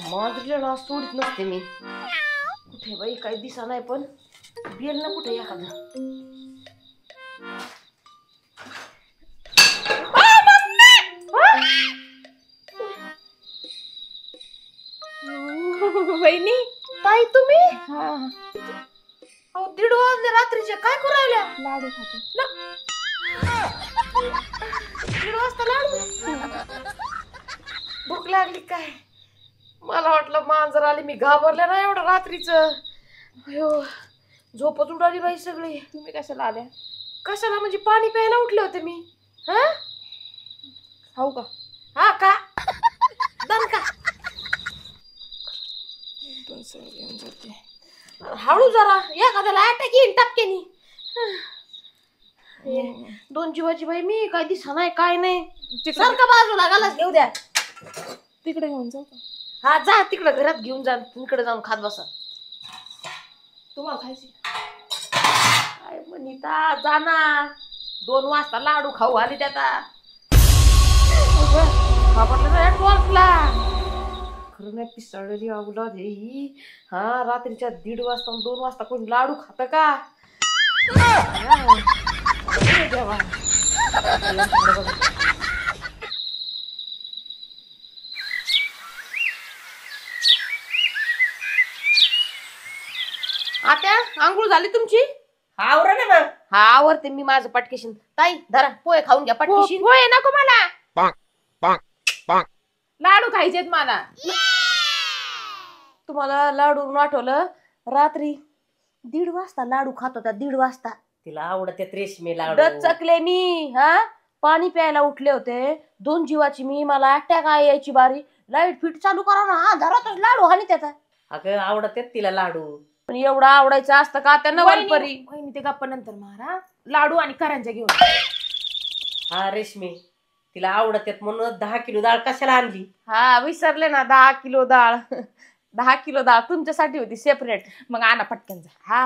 मांजरीला सोडित नसते मी. कुठे बाई काही दिसा नाही पण बेल ना कुठे एखादं. वहिनी ताई तुम्ही? हा 1:30 वाजले रात्रीचे काय करू राहिल्या? लाडू खाते. 1:30 वाजता लाडू? भूक लागली काय? मला वाटलं मांजर आली, मी घाबरले ना एवढं रात्रीच. अयो झोपच उडाली बाई सगळी. तुम्ही कशाला आल्या? कशाला म्हणजे पाणी प्यायला उठले होते मी. हा खाऊ का? हा का दम का घेऊन जाते. हळू जरा एखाद्याला अटॅक येईन टपक्यानी. दोन जीवाची बाई मी काय दिसा नाही काय नाही. सारखा बाजूला गालाच घेऊ द्या. तिकडे घेऊन जाऊ का? हा जा तिकडे घरात घेऊन जा, तिकडे जाऊन खात बसा. तुम्हाला खायची? काय म्हणता जा ना. 2 वाजता लाडू खाऊ आली त्याचा. खरं नाही पिसाळलेली अवलाद हे ही. हा रात्रीच्या 1:30 वाजता 2 वाजता कोण लाडू खात का? देवा. आत्या आंघोळ झाली तुमची? आवरा ना मग. हा आवरते मी माझं पटकेशीन. ताई धरा पोहे खाऊन घ्या पटकेशीन. पोहे नको मला. लाडू खायचेत मला. तुम्हाला लाडू आठवलं रात्री 1:30 वाजता लाडू खात होता. 1:30 वाजता तिला आवडते रेशमी लाडू. डचकले मी. हा पाणी प्यायला उठले होते. 2 जीवाची मी. मला अटॅक यायची बारी. लाईट फिट चालू करा ना. हा धरातच लाडू हानी त्याचा. अगं आवडते तिला लाडू. पण एवढा आवडायचं असतं का त्या नवलपरी? वहिनी ते गप्पा नंतर मारा. लाडू आणि करंज्या घेऊन. हा रेशमी तिला आवडतात म्हणून 10 किलो डाळ कशाला आणली? हा विसरले ना. 10 किलो डाळ. 10 किलो डाळ तुमच्यासाठी होती सेपरेट. मग आणा पटकन जा. हा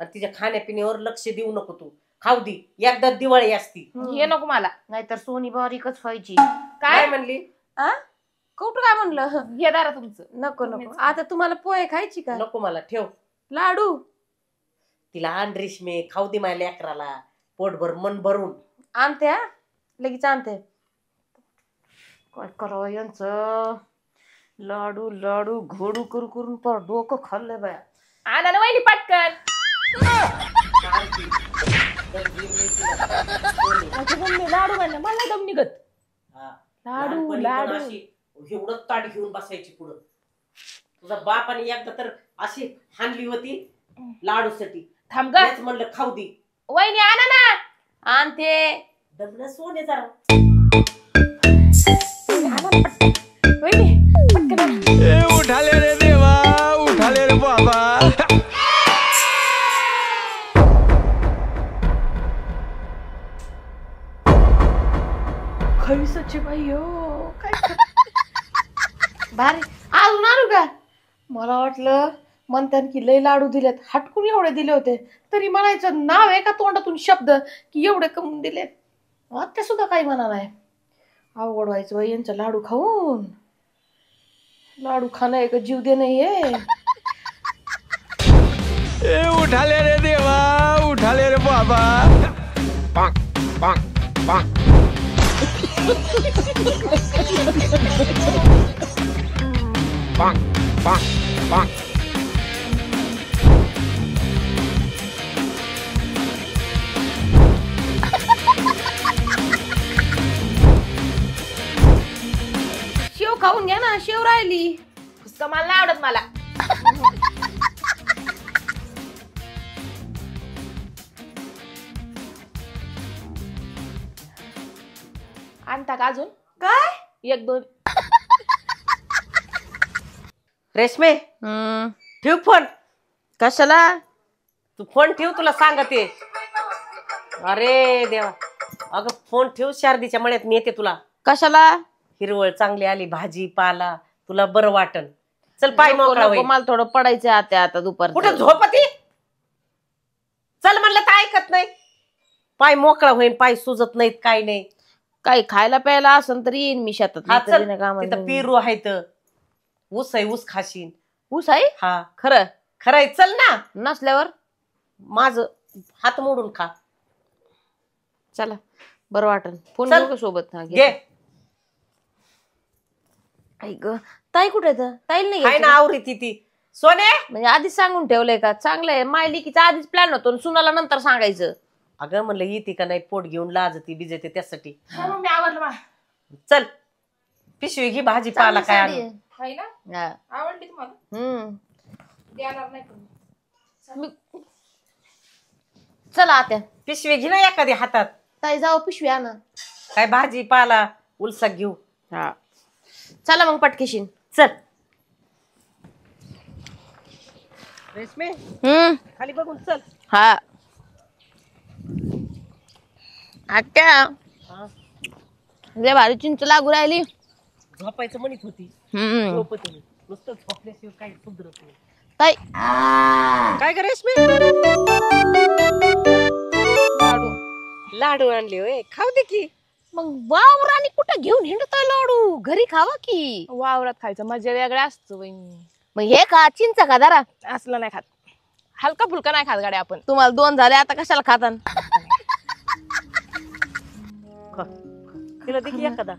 आणि तिच्या खाण्यापिण्यावर लक्ष देऊ नको तू. खाऊ दे एकदा दिवाळी असती. हे नको मला. नाहीतर सोनी बारीकच व्हायची. काय म्हणली? कुठं काय म्हणलं? हे दारा तुमचं. नको नको. आता तुम्हाला पोहे खायची का? नको मला ठेव. लाडू तिला आण रेशमी. खाऊ दे माझ्या लेकराला पोटभर मन भरून. आणते. हा लगेच आणते. काय करावं यांचं. लाडू लाडू घोडू करू करून पर डोकं खाल्लंय बाया. आणा ना वहिनी पटकन. लाडू म्हणलं मला दम निघत. लाडू लाडू एवढं ताट घेऊन बसायची पुढं. तुझा बाप आणि एकदा तर अशी हाणली होती लाडूसाठी. थांब ग. म्हणलं खाऊ दे. वहिनी आणा ना. आणते. दमन सोने जरा. वहिनी पटकन. उठाले रे देवा, उठाले रे बाबा. खैसची बाई हो काय भारी. अजून आणू का? मला वाटलं म्हणतात की लय लाडू दिलेत. हटकून एवढे दिले होते तरी म्हणायचं नाव आहे का तोंडातून शब्द की एवढे कमवून दिलेत. आत्या सुद्धा काही म्हणा नाही. अवघड व्हायचं बाई यांचं लाडू खाऊन. लाडू खाणं एक जीव दे नाहीये. उठाले रे देवा, उठाले रे बाबा. शेव खाऊन घ्या ना. शेव राहिली. मला नाही आवडत मला. आणता का अजून? काय 1-2. रेशमे ठेव फोन. कशाला? तू फोन ठेव तुला सांगते. अरे देवा. अगं फोन ठेव. शारदीच्या मळ्यात नेते तुला. कशाला? हिरवळ चांगली आली भाजी पाला तुला बरं वाटन. चल पाय मोकळा होईल. मला थोडं पडायचं आता दुपार. कुठं झोपती? चल म्हणलं तर ऐकत नाही. पाय मोकळा होईल. पाय सुजत नाहीत काय नाही. काही खायला प्यायला असेल तर येईन मी शेतात. तिथं पेरू आहेत. ऊस आहे, ऊस खाशीन. ऊस आहे हा खरं खरंय, चल ना. नसल्यावर माझ हात मोडून खा. चला बरं वाटन. फोन चल. घेऊ का सोबत? हा, घे. घे. ऐक ताई कुठे आहे? ताईला नाही काय घ्यायचं ना का? आवरी ती सोने. म्हणजे आधीच सांगून ठेवलंय का? चांगलंय. माय लिकीचा आधीच प्लॅन होतो आणि सुनाला नंतर सांगायचं. अगं म्हणलं येते का नाही, पोट घेऊन लाजती बिजते त्यासाठी. हा मम्मी आवडलं मला. चल पिशवी घे, भाजीपाला काय चांगली आणू. साडी आहे. हा हा. आवडली तुम्हाला? देणार नाही पण. चला आत्या पिशवी घे ना एखादी हातात. ताई जाऊ पिशवी आणा. काय भाजीपाला उलसाक घेऊ. हा चला मग पटकेशीन. चल. रेशमे खाली बघून चल. हा आत्या हा. लय भारी चिंच लागू राहिली. झोपायचं म्हणत होती. झोपत नाही. नुसतं झोपल्याशिवाय काही सुधरत नाही. ताई काय ग रेशमे? लाडू. लाडू आणले होय, खाऊ दे की. मग वावराने कुठं घेऊन हिंडतोय लाडू? घरी खावा की. वावरात खायचं मजा वेगळ्या असतं वहिनी. मग हे खा चिंच का जरा. असलं नाही खात. हलका फुलका नाही खात गाड्या आपण. तुम्हाला 2 झाले आता कशाला खातान? खा. तिला दे की एखादा.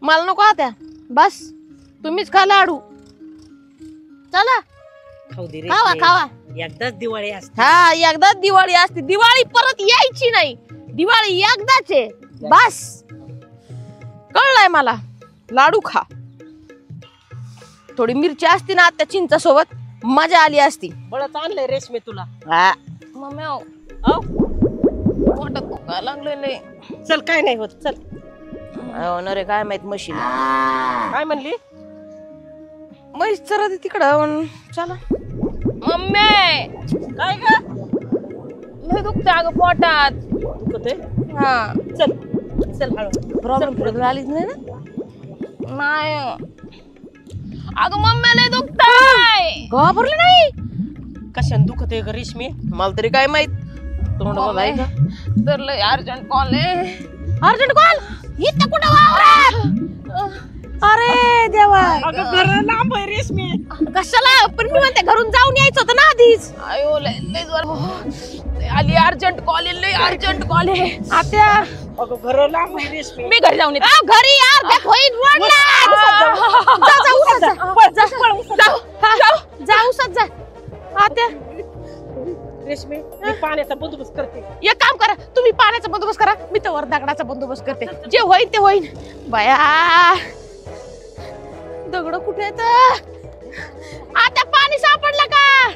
मला नको आत्या. बस तुम्हीच खा लाडू. चला खाऊ दे खावा रेशमे. खावा. एकदाच दिवाळी असते. हा एकदाच दिवाळी असते. दिवाळी परत यायची नाही. दिवाळी एकदाच आहे. बस कळलंय मला. लाडू खा. थोडी मिरची असती ना त्या चिंचा सोबत मजा आली असती. बळच आणलंय रेशमे तुला. मम्मी औ. पोटात दुखायला लागले लय. चल काय नाही होत, चल. होणार आहे काय माहित मशीन. काय म्हणली? म्हैस चरा तिकडं. चला मम्मी काय ग? लय दुखते अगं पोटात. दुखतंय? हा चल चल हळू. प्रॉब्लेम आलीच नाही ना? नाही अगं मम्मी लय दुखतंय. घाबरले नाही. कशाने दुखतंय ग रेशमे? मला तरी काय माहित. तोंड बघाय का तर लय अर्जंट कॉल आहे. अर्जंट कॉल इथं कुठं वावरात? अरे देवा. अगं घर लांब आहे रेशमे. कशाला? पण मी म्हणते घरून जाऊन यायचं होतं ना आधीच. आयो लय लय जोर आली. अर्जंट कॉल आहे. लय अर्जंट कॉल आहे आत्या. अगं घर लांब आहे रेशमे. मी घरी जाऊन येते. घरी अर्ध्यात होईल रोडला. जा उसात जा आत्या. रेशमे मी पाण्याचा बंदोबस्त करते. एक काम करा तुम्ही पाण्याचा बंदोबस्त करा. मी तर वर दगडाचा बंदोबस्त करते. जे होईल ते होईल. बाया दगड कुठे येत? आता पाणी सापडलं का?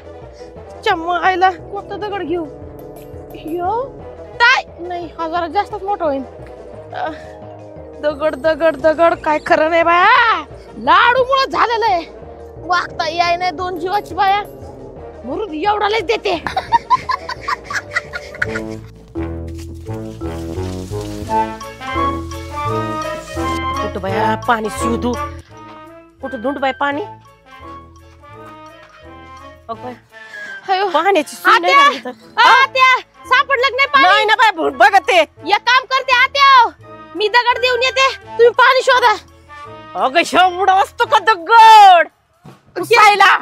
चम्मायला कोणतं दगड घेऊ? काय नाही हा जरा जास्तच मोठा होईल. दगड दगड दगड काय खरं नाही बाया. लाडू मुळे झालेलं आहे. वागता याय नाही 2 जीवाची बाया. म्हणून एवढा लयच देते. कुठं बाया पाणी शिवधू? कुठं धुंड बाय पाणी? अयो पाण्याची सुई नाही लागली तर. आत्या सापडलं नाही पाणी? नाही ना बाय बघते. एक काम करते आत्या मी दगड देऊन येते. तुम्ही पाणी शोधा. अगं शेवडा असतो का दगड? पुसायला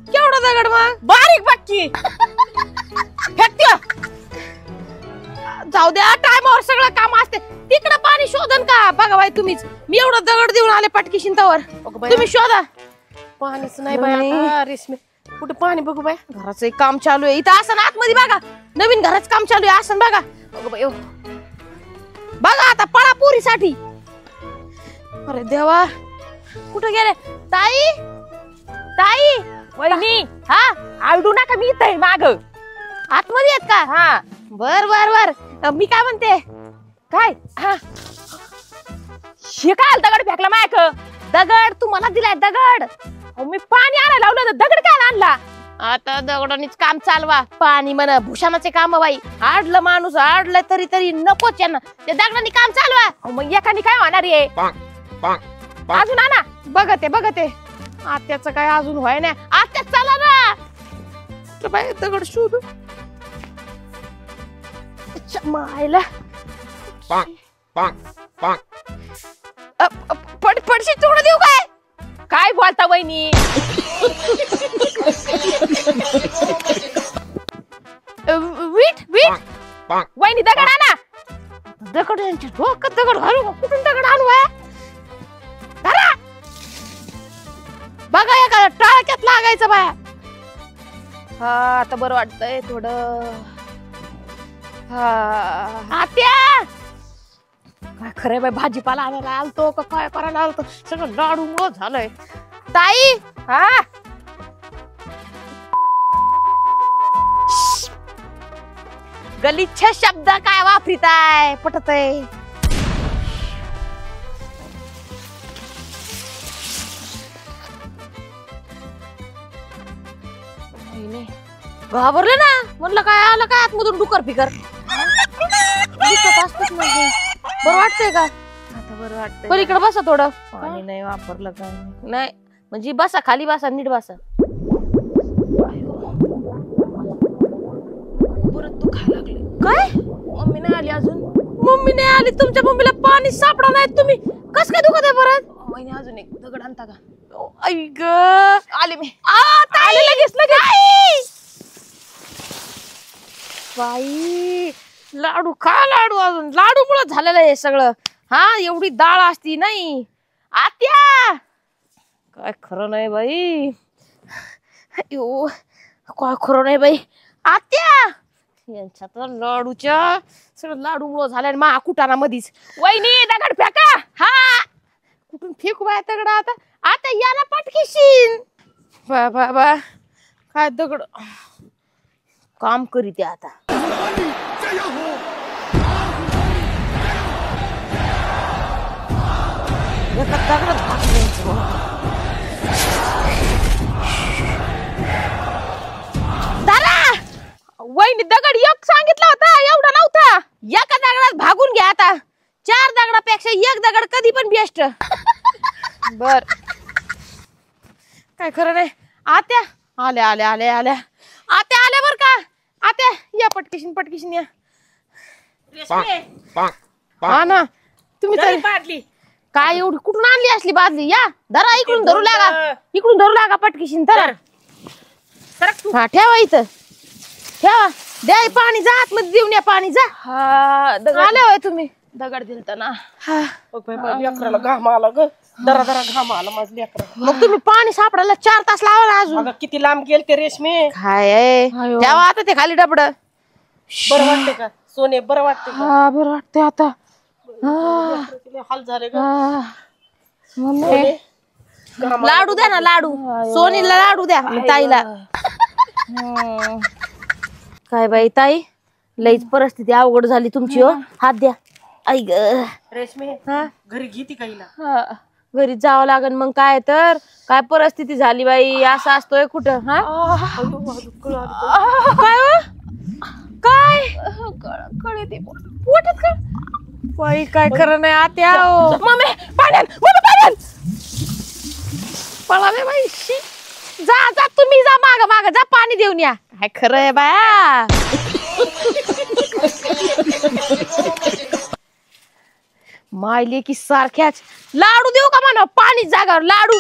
केवढा दगड मग? बारीक बाकी. फेकत्या. जाऊ द्या टायमावर सगळं काम असते. तिकडं पाणी शोधन का? बघा बाई तुम्हीच. मी एवढं दगड देऊन आले पटकी शिंतावर. तुम्ही शोधा. पाणीच नाही बाय रेशमी. कुठे पाणी बघू बाय? घराचं एक काम चालू आहे इथं. असं आतमध्ये बघा. नवीन घराचं काम चालू आहे. असं बघा. बघा आता पळा पोरीसाठी. अरे देवा कुठं गेले? ताई ताई वहिनी हा आरडू नका. मी इथं आहे माग. आतमध्ये येत का? हा बर बर बर. मी काय म्हणते काय? हा हे काय दगड फेकला मायक? दगड तुम्हाला दिलाय दगड. मी पाणी आणायला लावलं तर दगड काय आणला? आता दगडानीच काम चालवा. पाणी म्हणा भूषणाचे काम बाई. आडलं माणूस आडलं तरी तरी नकोच यांना. ते दगडानी काम चालवा. मग एकाने काय होणार आहे? अजून आणा. बघते बघते. आत्याचं काय अजून व्हाय नाही. आत्या चला ना. तर बाई दगड शोधू. मायला पडशी तोड देऊ काय? काय बोलता वहिनी? वीट वीट वहिनी दगड आणा. दगड यांची डोक्यात दगड घालू का? कुठून दगड आणू आहे? धरा. बघा एका टाळक्यात लागायचं बाया. हा आता बरं वाटतंय थोडं. हा आत्या काय खरंय बाई, भाजीपाला आणायला आलतो का काय करायला आलतो? सगळं लाडू मुळे झालंय. ताई हा गलिच्छ शब्द काय वापरिताय? पटतय घाबरले ना. म्हणलं काय आलं काय आतमधून डुकर फिकर. बरं वाटतंय का? आता बरं वाटतंय. पलीकडे बसा थोडं. पाणी नाही वापरलं काय नाही. नाही म्हणजे बसा, खाली बसा, नीट बसा. परत दुखायला लागले. काय मम्मी नाही आली अजून. मम्मी नाही आली? तुमच्या मम्मीला पाणी सापडा नाही. तुम्ही कस काय दुखत आहे परत? वहिनी अजून एक दगड आणता का? आई ग आले मी. आले लगेच लगेच. बाई लाडू खा, लाडू अजून लाडू मुळे झालेलं आहे सगळं. हा एवढी डाळ असती नाही. आत्या काय खरं नाही बाई. अयो काय खरं नाही बाई. आत्या यांच्या तर लाडूच्या सगळं लाडू मुळे झालं. मा कुटाना मधीच. वहिनी दगड फेका. हा कुठून फेकू बाय दगड आता? आता याला पटकीशीन. बा बा बा काय दगड काम करीते आता. एका दगडात घातलं. दादा वहिनी दगड एक सांगितला होता, एवढा नव्हता. एका दगडात भागून घ्या आता. 4 दगडापेक्षा एक दगड कधी पण बेस्ट. बर काय खरं नाही. आत्या आल्या आल्या आल्या आल्या. आत्या आल्या बर का? आत्या या पटकीशीन या. हा ना तुम्ही तर पाडली काय एवढी कुठून आणली असली बादली? या धरा इकडून धरू लागा. इकडून धरू लागा पटकीशीन. धरा. हा ठेवा इथं ठेवा. द्या पाणी. जा आतमध्ये देऊन या पाणी. जा. हा दगड आले होय तुम्ही? दगड दिलता ना. हा लेकराला घाम आला ग. दरा घाम आला माझ्या लेकराला. मग तुम्ही पाणी सापडायला 4 तास लावा ना अजून. अगं किती लांब गेलते रेशमी. काय आहे? ठेवा आता ते खाली डबड. बरं वाटते का सोने? बरं वाटते का? हा बरं वाटतंय आता. लेकराचे लय हाल झाले ग. हा. मम्मी सोने, घाम आला. लाडू द्या ना लाडू. सोनीला लाडू द्या ताईला. काय बाई ताई लईच परिस्थिती अवघड झाली तुमची. हो हात द्या. आई ग रेशमी हा घरी घेती का हिला? हा, घरी जावं लागन मग. काय तर काय परिस्थिती झाली बाई. असं असतोय कुठं? हा काय हो? काय कळते पोटात का? बाई काय खरं नाही आत्या. मम्मी पाण्यात पळाले बाई. शी. जा जा तुम्ही जा माग माग जा पाणी देऊन या. काय खरं आहे बाया. मायले की सारख्याच लाडू देऊ का म्हणा? पाणी जागावर लाडू.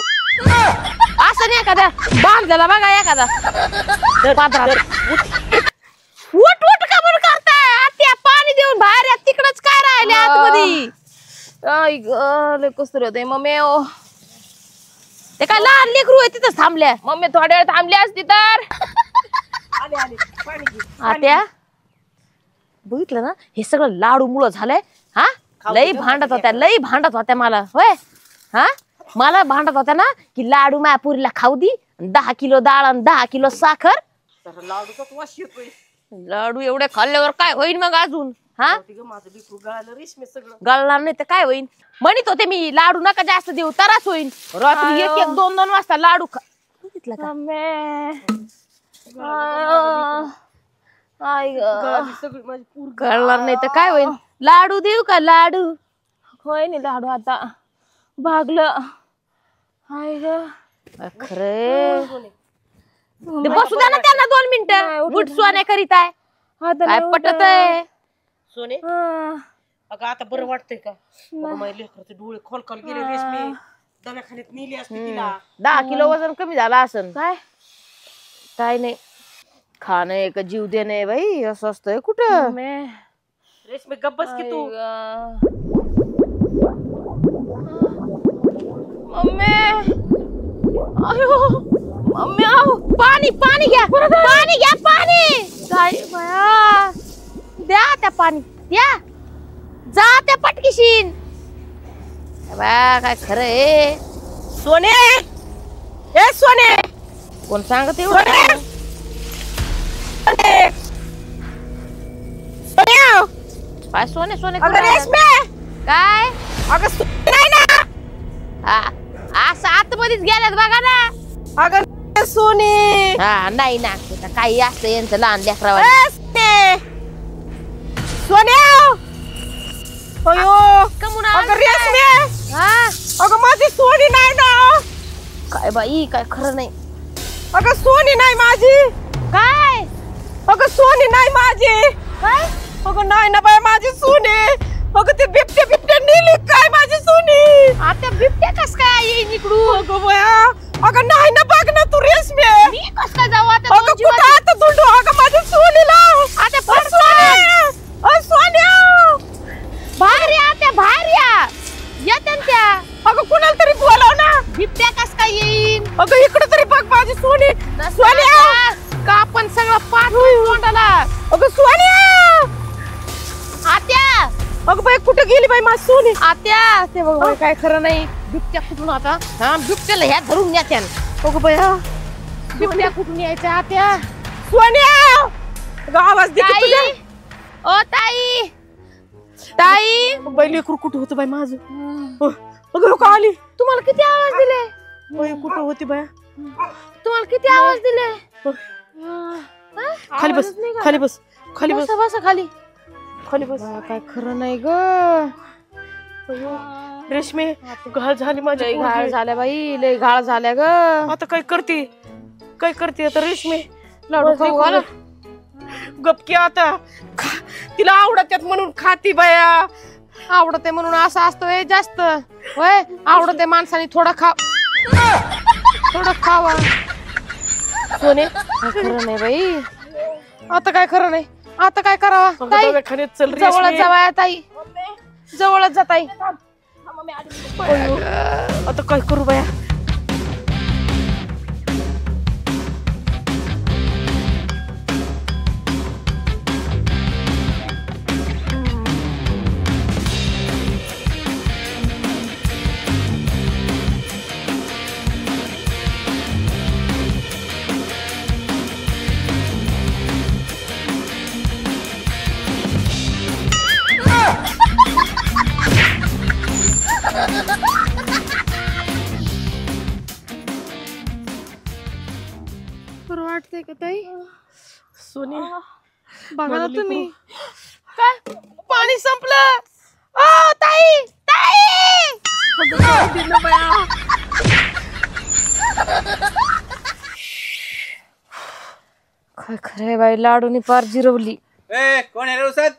असं नाही एखाद्या बांधलेला बघा एखादा पात्रात. उठ उठ का बरं करताय? आत्या पाणी देऊन बाहेर या. तिकडच काय राहिले आतमध्ये? आई ग लय कसर होते मम्मी. ओ ते काय लहान लेकरू आहे तिथंच थांबल्या. मम्मी थोड्या वेळ थांबली असती तर. आले आले पाणी घे. आत्या बघितलं ना हे सगळं लाडू मुळे झालंय. हा लई भांडत होत्या. लई भांडत होत्या मला. होय हा मला भांडत होत्या ना की लाडू मायापुरीला खाऊ दी. 10 किलो डाळ आणि 10 किलो साखर. तर लाडूचाच वास येतोय. लाडू एवढे खाल्ल्यावर काय होईल मग अजून? हा माझं लेकरू गळालं रेशमी सगळं. गळणार नाही तर काय होईल? म्हणत होते मी लाडू नका जास्त देऊ तरच होईल. रात्री 1-1, 2-2 वाजता लाडू बघितलं का? आई ग गळाली सगळी माझी पूर. गळणार नाही तर काय होईल? लाडू देऊ का लाडू? होय नाही लाडू आता भागलं. आई ग खरे बसू द्या ना त्यांना 2 मिनिटं. बुट सोन्या करीत आहे. काय पटत आहे? सोने अगं आता बरं वाटतंय का? माझ्या लेकराचे डोळे खोल गेले रेशमी. दवाखान्यात नेली असती तिला. 10 किलो वजन कमी झाला असन. काय नाही, खाणं एक जीव देणे बाई, असं असतंय कुठं. रेशमी गप्पच की तू. मम्मी, अयो मम्मी, आहो पाणी पाणी घ्या, पाणी घ्या, पाणी. काय बया, द्या त्या पाणी, द्या, जा त्या पटकीशीन. बा काय खरं आहे. सोने, ए सोने, कोण सांगत एवढं? काय सोने सोने अगं रेशमी, काय? अगं सोने नाही ना. असं आतमध्येच गेल्यात बघा ना. अगं सोने, हा नाही ना, काही असतं यांचं लहान लेकरावर. सोन्या, अयो कमून अगं रेशमी, हा अगं माझी सोनी नाही ना. काय बाई, काय खरं नाही. अगं सोनी नाही माझी. काय? अगं सोनी नाही माझी. काय? अगं नाही ना बाय माझी सोनी. अगं ते बिबट्या नेली काय माझी सोनी. आता बिबट्या कस काय येईन इकडून? अगं बया, अगं नाही ना, बघ ना तू रेशमी. मी कस काय जाऊ आता? अगं कुठं आता दुंडू. अगं माझ्या सोनीला. आता सोन्या, बाहेर या, त्या बाहेर या, येते त्या. अगं कुणाला तरी बोलाव ना. बिबट्या कस काय येईन? अगं इकडे तरी बघ माझी सोनी. सोन्या का आपण सगळं पाठवू तोंडाला. अगं सोन्या, आत्या, अगं बाई कुठे गेली बाई माझी सोनी. आत्या, ते बघ बाई, काय खरं नाही. बिबट्या कुठून आता? हा बिबट्याला ह्या धरून न्यात्या. अगं बया, बिबट्या कुठून यायच्या आत्या? सोन्या, अगं आवाज दे की तुझ्या. ताई, ओ ताई, ताई. बाई लेकरू कुठं होतं बाई माझं. अगं लोक आली. तुम्हाला किती आवाज दिले? बाई कुठं होती बाया. तुम्हाला किती आवाज दिले? खाली बस, खाली बस, खाली बस, बसा खाली. खाली बस. काय खरं नाही ग. रेशमी घाल झाली माझी. लय घाळ झाल्या बाई, लय घाळ झाल्या ग. आता काय करते, काय करते आता रेशमी. लाडू खाऊ घाल. गपकी आता. तिला आवडतात म्हणून खाती बाया. आवडते म्हणून असं असतं जास्त होय. आवडते माणसाने थोडं खावा. सोने, काय खरं नाही बाई. आता काय खरं नाही. आता काय करावा ताई? दवाखान्यात चल जवळच रेशमी. जावा ताई, जवळच जा ताई. अयो, आता काय करू बाया. बरं वाटतंय का ताई? सोनी बघा ना तुम्ही. काय पाणी संपलं. ओ ताई, ताई. काय खरंय बाई, लाडूनी पार जिरवली. ए कोण आहे रे उसात?